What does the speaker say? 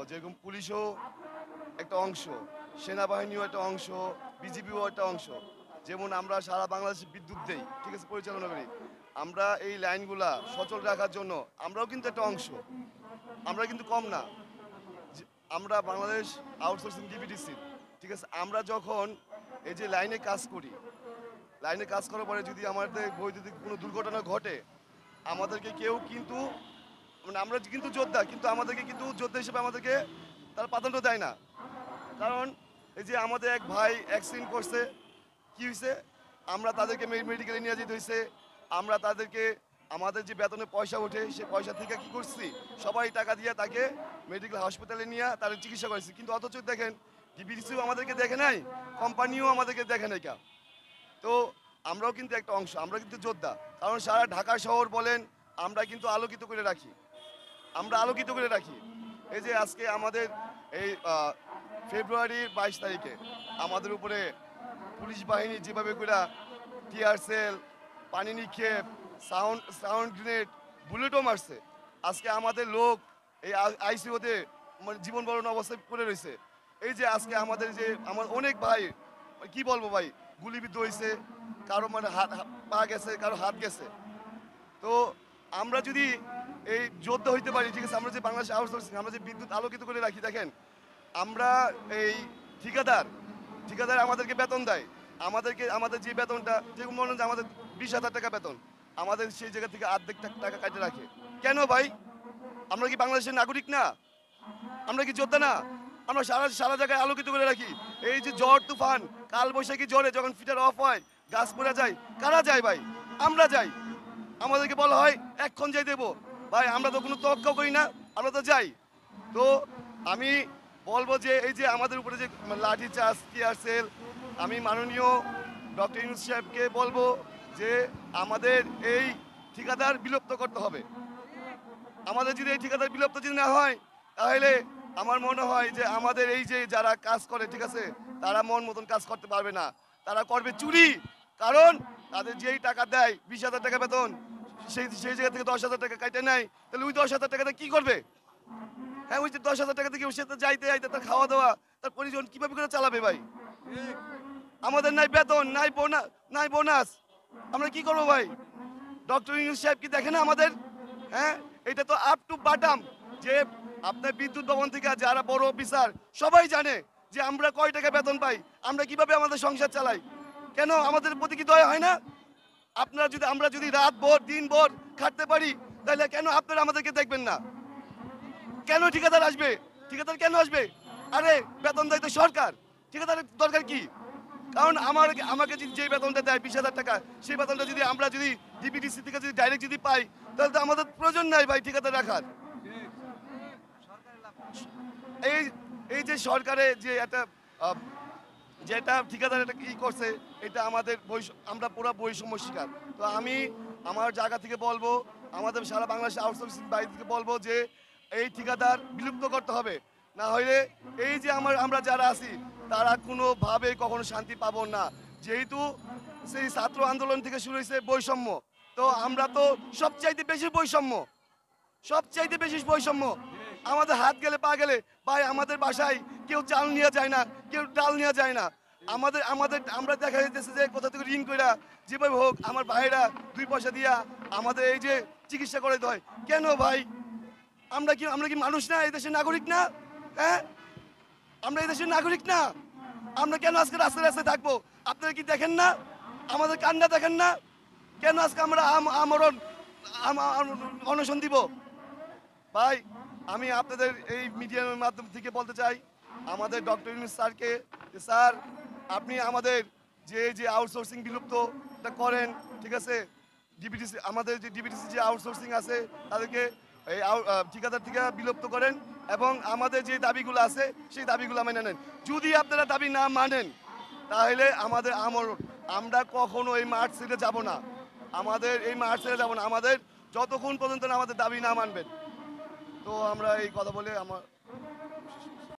যেরকম পুলিশও একটা অংশ, সেনাবাহিনীও একটা অংশ, বিজিবিও একটা অংশ। যেমন আমরা সারা বাংলাদেশে বিদ্যুৎ দেই, ঠিক আছে, পরিচালনা করি। আমরা এই লাইনগুলা সচল রাখার জন্য আমরাও কিন্তু একটা অংশ। আমরা কিন্তু কম না। আমরা বাংলাদেশ আউটসোর্সিং ডিবিটিসি, ঠিক আছে। আমরা যখন এই যে লাইনে কাজ করি, লাইনে কাজ করার পরে যদি আমাদের বৈদ্যুতিক কোনো দুর্ঘটনা ঘটে, আমাদেরকে কেউ কিন্তু মানে আমরা কিন্তু যোদ্ধা, কিন্তু আমাদেরকে কিন্তু যোদ্ধা হিসেবে আমাদেরকে তারা প্রাধান্য দেয় না। কারণ এই যে আমাদের এক ভাই অ্যাক্সিডেন্ট করছে, কি হয়েছে, আমরা তাদেরকে মেডিকেলে নিয়ে যেতে হয়েছে। আমরা তাদেরকে আমাদের যে বেতনে পয়সা ওঠে সে পয়সা থেকে কি করছি, সবাই টাকা দিয়ে তাকে মেডিকেল হসপিটালে নিয়ে তাদের চিকিৎসা করেছি। কিন্তু অথচ দেখেন ডিবিসিও আমাদেরকে দেখে নাই, কোম্পানিও আমাদেরকে দেখে নাই। তো আমরাও কিন্তু একটা অংশ, আমরা কিন্তু যোদ্ধা। কারণ সারা ঢাকা শহর বলেন আমরা কিন্তু আলোকিত করে রাখি, আমরা আলোকিত করে রাখি। এই যে আজকে আমাদের এই ফেব্রুয়ারির 22 তারিখে আমাদের উপরে পুলিশ বাহিনী যেভাবে করে টিয়ার সেল, পানি নিক্ষেপ, সাউন্ড গ্রেনেড, বুলেটও মারছে। আজকে আমাদের লোক এই আইসিইউতে মানে জীবন মরণ অবস্থায় পড়ে রয়েছে। এই যে আজকে আমাদের যে আমার অনেক ভাই, কি বলবো ভাই, গুলিবিদ্ধ হয়েছে, কারো মানে পা গেছে, কারো হাত গেছে। তো আমরা যদি এই যোদ্ধা হইতে পারি, ঠিক আছে, আমরা যে বাংলাদেশ আউটসোর্সিং, আমরা যে বিদ্যুৎ আলোকিত করে রাখি, দেখেন আমরা এই ঠিকাদার ঠিকাদার আমাদেরকে বেতন দেয়। আমাদের যে বেতনটা, যেরকম মনে হয় আমাদের 20,000 টাকা বেতন, আমাদের সেই জায়গা থেকে অর্ধেক টাকা কাটে রাখে। কেন ভাই? আমরা কি বাংলাদেশের নাগরিক না? আমরা কি যোদ্ধা না? আমরা সারা সারা জায়গায় আলোকিত করে রাখি। এই যে ঝড় তুফান, কাল বৈশাখী ঝড়ে যখন ফিটার অফ হয়, গাছ পড়ে যায়, কারা যায় ভাই? আমরা যাই। আমাদেরকে বলা হয় এক্ষণ যাই দেবো, ভাই আমরা তো কোনো তোয়াক্কা করি না, আমরা তো যাই। তো আমি বলবো যে এই যে আমাদের উপরে যে লাঠি চার্জ, টিয়ার সেল, আমি মাননীয় ডক্টর ইউনূস সাহেবকে বলবো যে আমাদের এই ঠিকাদার বিলুপ্ত করতে হবে। আমাদের যদি এই ঠিকাদার বিলুপ্ত যদি না হয়, তাহলে আমার মনে হয় যে আমাদের এই যে যারা কাজ করে, ঠিক আছে, তারা মন মতন কাজ করতে পারবে না, তারা করবে চুরি। কারণ তাদের যেই টাকা দেয় 20,000 টাকা বেতন, সেই জায়গা থেকে 10,000 টাকা কাটে নেয়, তাহলে ওই 10,000 টাকাতে কি করবে? হ্যাঁ, ওই যে 10,000 টাকা থেকে সে তো যাইতে যাইতে তার খাওয়া দাওয়া, তার পরিজন কিভাবে করে চালাবে ভাই? আমাদের নাই বেতন, নাই বোনাস, আমরা কি করবো ভাই? ডক্টর ইউনূস সাহেব কি দেখে না আমাদের? হ্যাঁ, এটা তো আপ টু বাটাম, যে আপনার বিদ্যুৎ ভবন থেকে যারা বড় অফিসার সবাই জানে যে আমরা কয় টাকা বেতন পাই, আমরা কিভাবে আমাদের সংসার চালাই। কেন আমাদের প্রতি কি দয়া হয় না? আমরা যদি রাত ভোর দিন ভোর খাটতে পারি, তাহলে কেন আপনারা আমাদেরকে দেখবেন না? কেন ঠিকাদার আসবে? ঠিকাদার কেন আসবে? আরে বেতন দেয় তো সরকার, ঠিকাদারের দরকার কি? কারণ আমাকে যদি যে বেতনটা দেয় 20,000 টাকা, সেই বেতনটা যদি ডিপিডিসি থেকে যদি ডাইরেক্ট যদি পাই, তাহলে তো আমাদের প্রয়োজন নাই ভাই ঠিকাদার রাখার। এই এই যে সরকারে যে একটা যেটা ঠিকাদার এটা কি করছে, এটা আমাদের আমরা পুরো বৈষম্য শিকার। তো আমি আমার জায়গা থেকে বলবো, আমাদের সারা বাংলাদেশ আউটসোর্সিং বাইরে থেকে বলবো যে এই ঠিকাদার বিলুপ্ত করতে হবে। না হলে এই যে আমরা যারা আছি তারা কোনোভাবে কখনো শান্তি পাবো না। যেহেতু সেই ছাত্র আন্দোলন থেকে শুরু হয়েছে বৈষম্য, তো আমরা তো সবচাইতে বেশি বৈষম্য, সবচাইতে বেশি বৈষম্য। আমাদের হাত গেলে পা গেলে ভাই, আমাদের বাসায় কেউ চাল নিয়ে যায় না, কেউ ডাল নিয়ে যায় না। আমরা দেখা যাইতেছে যে কোথা থেকে ঋণ কইরা যেভাবে হোক আমার ভাইরা 2 পয়সা দিয়া আমাদের এই যে চিকিৎসা করে দেয়। কেন ভাই? আমরা কি মানুষ না? এই দেশের নাগরিক না? হ্যাঁ, আমরা এই দেশের নাগরিক না? আমরা কেন আজকে রাস্তায় রাস্তায় থাকবো? আপনারা কি দেখেন না? আমাদের কান্না দেখেন না? কেন আজকে আমরা অনশন দিব? ভাই, আমি আপনাদের এই মিডিয়ার মাধ্যম থেকে বলতে চাই আমাদের ডক্টর ইউনূস স্যারকে, যে স্যার আপনি আমাদের যে আউটসোর্সিং বিলুপ্তটা করেন, ঠিক আছে, ডিবিটিসি আমাদের যে ডিবিটিসি যে আউটসোর্সিং আছে তাদেরকে এই ঠিকাদার থেকে বিলুপ্ত করেন এবং আমাদের যে দাবিগুলো আছে সেই দাবিগুলো মেনে নেন। যদি আপনারা দাবি না মানেন, তাহলে আমরা কখনো এই মাঠ ছেড়ে যাব না, আমাদের যতক্ষণ পর্যন্ত আমাদের দাবি না মানবেন। তো আমরা এই কথা বলে আমার